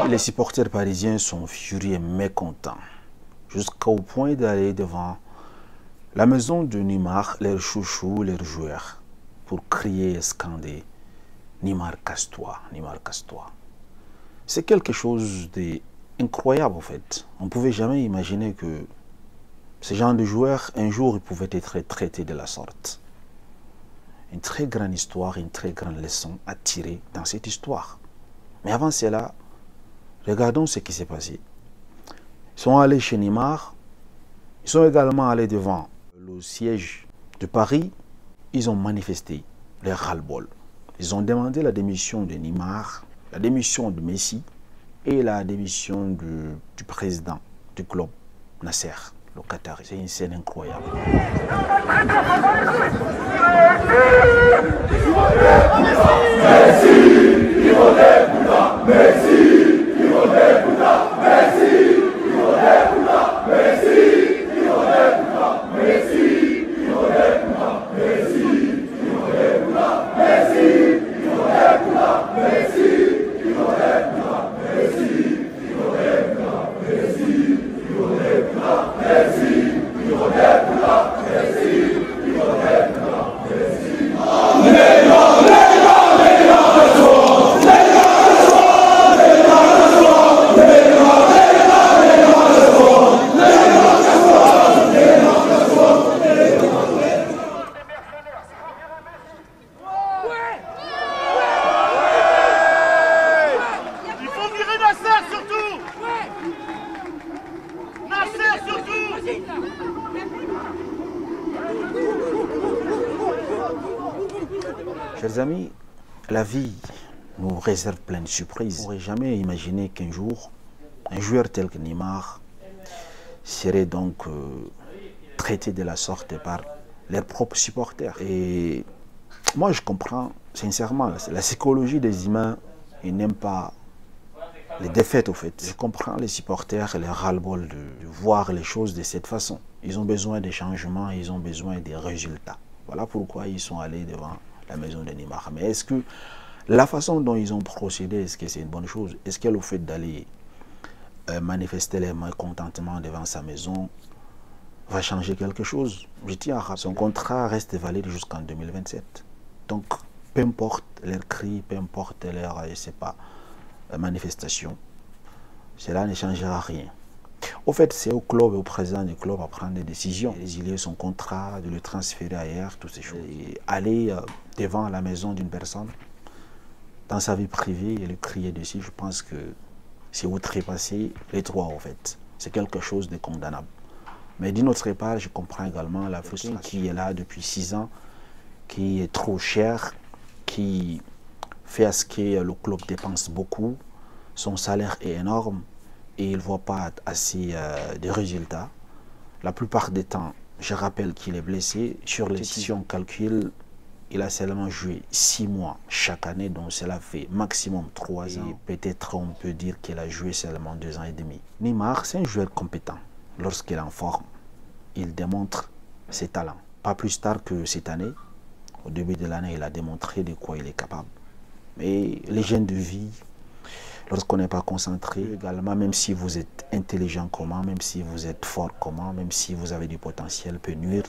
Les supporters parisiens sont furieux et mécontents, jusqu'au point d'aller devant la maison de Neymar, leur chouchou, leur joueur, pour crier et scander « Neymar, casse-toi, Neymar, casse-toi ». C'est quelque chose d'incroyable en fait. On ne pouvait jamais imaginer que ce genre de joueur, un jour, il pouvait être traité de la sorte. Une très grande histoire, une très grande leçon à tirer dans cette histoire. Mais avant cela, regardons ce qui s'est passé. Ils sont allés chez Neymar, ils sont également allés devant le siège de Paris, ils ont manifesté leur ras-le-bol. Ils ont demandé la démission de Neymar, la démission de Messi et la démission du président du club, Nasser, le Qatari. C'est une scène incroyable. Chers amis, la vie nous réserve plein de surprises. On n'aurait jamais imaginé qu'un jour, un joueur tel que Neymar serait donc traité de la sorte par leurs propres supporters. Et moi, je comprends sincèrement, la psychologie des humains, ils n'aiment pas les défaites au fait. Je comprends les supporters et les ras-le-bol de voir les choses de cette façon. Ils ont besoin de changements, ils ont besoin des résultats. Voilà pourquoi ils sont allés devant la maison de Neymar. Mais est-ce que la façon dont ils ont procédé, est-ce que c'est une bonne chose? Est-ce que le fait d'aller manifester les mécontentements devant sa maison va changer quelque chose? Je tiens à rappeler, son contrat reste valide jusqu'en 2027. Donc, peu importe leurs cris, peu importe leur, je sais pas, manifestation, cela ne changera rien. Au fait, c'est au club et au président du club à prendre des décisions, de résilier son contrat, de le transférer ailleurs, toutes ces choses. Et aller devant la maison d'une personne, dans sa vie privée, et le crier dessus, je pense que c'est outrepasser les droits, en fait. C'est quelque chose de condamnable. Mais d'une autre part, je comprends également la frustration qui est là depuis 6 ans, qui est trop cher, qui fait à ce que le club dépense beaucoup, son salaire est énorme, et il ne voit pas assez de résultats. La plupart des temps, je rappelle qu'il est blessé. Sur les sessions calcul, il a seulement joué 6 mois chaque année, donc cela fait maximum 3 ans. Peut-être on peut dire qu'il a joué seulement 2 ans et demi. Neymar, c'est un joueur compétent. Lorsqu'il est en forme, il démontre ses talents. Pas plus tard que cette année. Au début de l'année, il a démontré de quoi il est capable. Mais les jeunes de vie, lorsqu'on n'est pas concentré également, même si vous êtes intelligent comment, même si vous êtes fort comment, même si vous avez du potentiel, peut nuire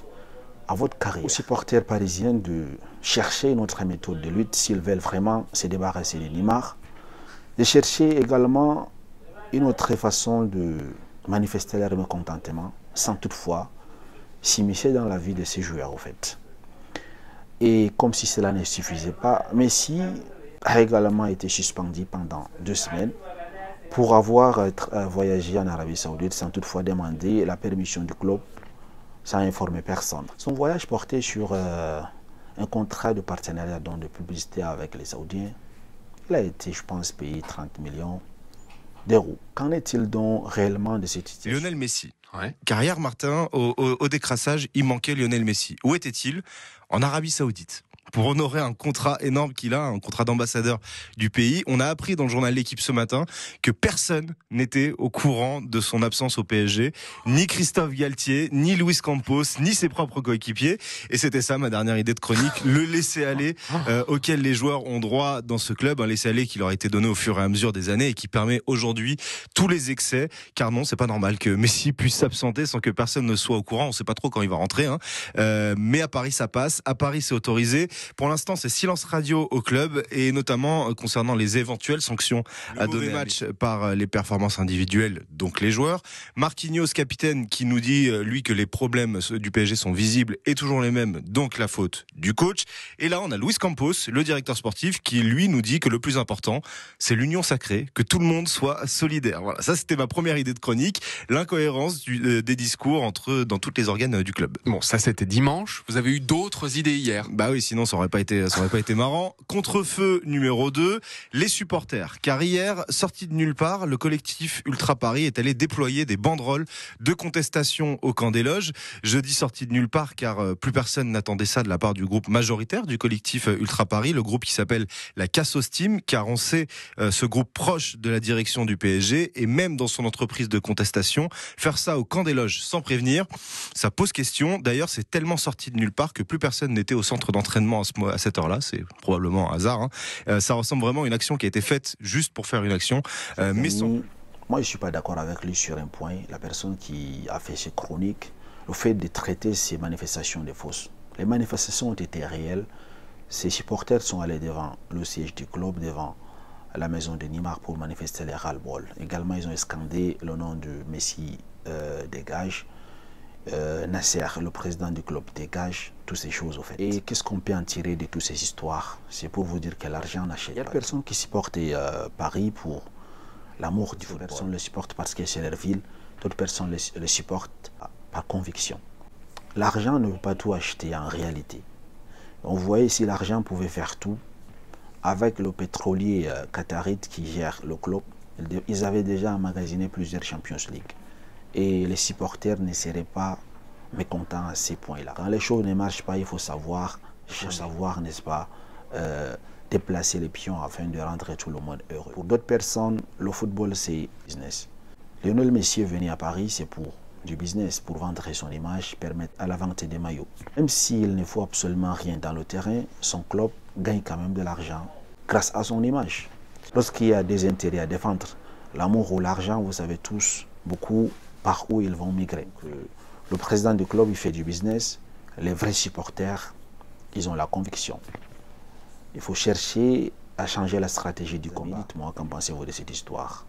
à votre carrière. Aux supporters parisiens de chercher une autre méthode de lutte s'ils veulent vraiment se débarrasser de Neymar, de chercher également une autre façon de manifester leur mécontentement sans toutefois s'immiscer dans la vie de ces joueurs au fait. Et comme si cela ne suffisait pas, Messi a également été suspendu pendant 2 semaines pour avoir voyagé en Arabie Saoudite sans toutefois demander la permission du club, sans informer personne. Son voyage portait sur un contrat de partenariat donc de publicité avec les Saoudiens. Il a été, je pense, payé 30 millions d'euros. Qu'en est-il donc réellement de cette situation? Lionel Messi. Ouais. Car hier, Martin, au décrassage, il manquait Lionel Messi. Où était-il? En Arabie Saoudite. pour honorer un contrat énorme qu'il a, un contrat d'ambassadeur du pays. On a appris dans le journal L'Équipe ce matin que personne n'était au courant de son absence au PSG, ni Christophe Galtier, ni Luis Campos, ni ses propres coéquipiers. Et c'était ça ma dernière idée de chronique, le laisser-aller auquel les joueurs ont droit dans ce club, un laisser-aller qui leur a été donné au fur et à mesure des années et qui permet aujourd'hui tous les excès. Car non, c'est pas normal que Messi puisse s'absenter sans que personne ne soit au courant. On sait pas trop quand il va rentrer, hein. Mais à Paris ça passe, à Paris c'est autorisé. Pour l'instant, c'est silence radio au club et notamment concernant les éventuelles sanctions à donner au match par les performances individuelles, donc les joueurs. Marquinhos, capitaine, qui nous dit, lui, que les problèmes du PSG sont visibles et toujours les mêmes, donc la faute du coach. Et là, on a Luis Campos, le directeur sportif, qui, lui, nous dit que le plus important, c'est l'union sacrée, que tout le monde soit solidaire. Voilà, ça, c'était ma première idée de chronique, l'incohérence des discours dans toutes les organes du club. Bon, ça, c'était dimanche. Vous avez eu d'autres idées hier? Bah oui, sinon ça aurait pas été marrant. Contre-feu numéro 2, les supporters. Car hier, sorti de nulle part, le collectif Ultra Paris est allé déployer des banderoles de contestation au camp des loges. Je dis sorti de nulle part car plus personne n'attendait ça de la part du groupe majoritaire du collectif Ultra Paris, le groupe qui s'appelle la Cassos Team, car on sait ce groupe proche de la direction du PSG et même dans son entreprise de contestation, faire ça au camp des loges sans prévenir, ça pose question. D'ailleurs, c'est tellement sorti de nulle part que plus personne n'était au centre d'entraînement à cette heure-là, c'est probablement un hasard, hein. Ça ressemble vraiment à une action qui a été faite juste pour faire une action. Mais moi, je ne suis pas d'accord avec lui sur un point. La personne qui a fait ces chroniques, le fait de traiter ces manifestations de fausses. Les manifestations ont été réelles. Ces supporters sont allés devant le siège du club, devant la maison de Neymar pour manifester les ras-le-bol. Également, ils ont scandé le nom de Messi dégage. Nasser, le président du club, dégage, toutes ces choses au fait. Et qu'est-ce qu'on peut en tirer de toutes ces histoires? C'est pour vous dire que l'argent n'achète pas. Il y a des personnes qui supportent Paris pour l'amour du football. D'autres personnes le supportent parce que c'est leur ville. D'autres personnes le supportent par conviction. L'argent ne peut pas tout acheter en réalité. On voyait si l'argent pouvait faire tout. Avec le pétrolier qatarite qui gère le club, ils avaient déjà emmagasiné plusieurs Champions League. Et les supporters ne seraient pas mécontents à ces points-là. Quand les choses ne marchent pas, il faut savoir, n'est-ce pas, déplacer les pions afin de rendre tout le monde heureux. Pour d'autres personnes, le football, c'est business. Lionel Messi est venu à Paris, c'est pour du business, pour vendre son image, permettre à la vente des maillots. Même s'il ne faut absolument rien dans le terrain, son club gagne quand même de l'argent grâce à son image. Lorsqu'il y a des intérêts à défendre, l'amour ou l'argent, vous savez tous, beaucoup par où ils vont migrer. Le président du club, il fait du business. Les vrais supporters, ils ont la conviction. Il faut chercher à changer la stratégie du combat. Dites-moi, qu'en pensez-vous de cette histoire?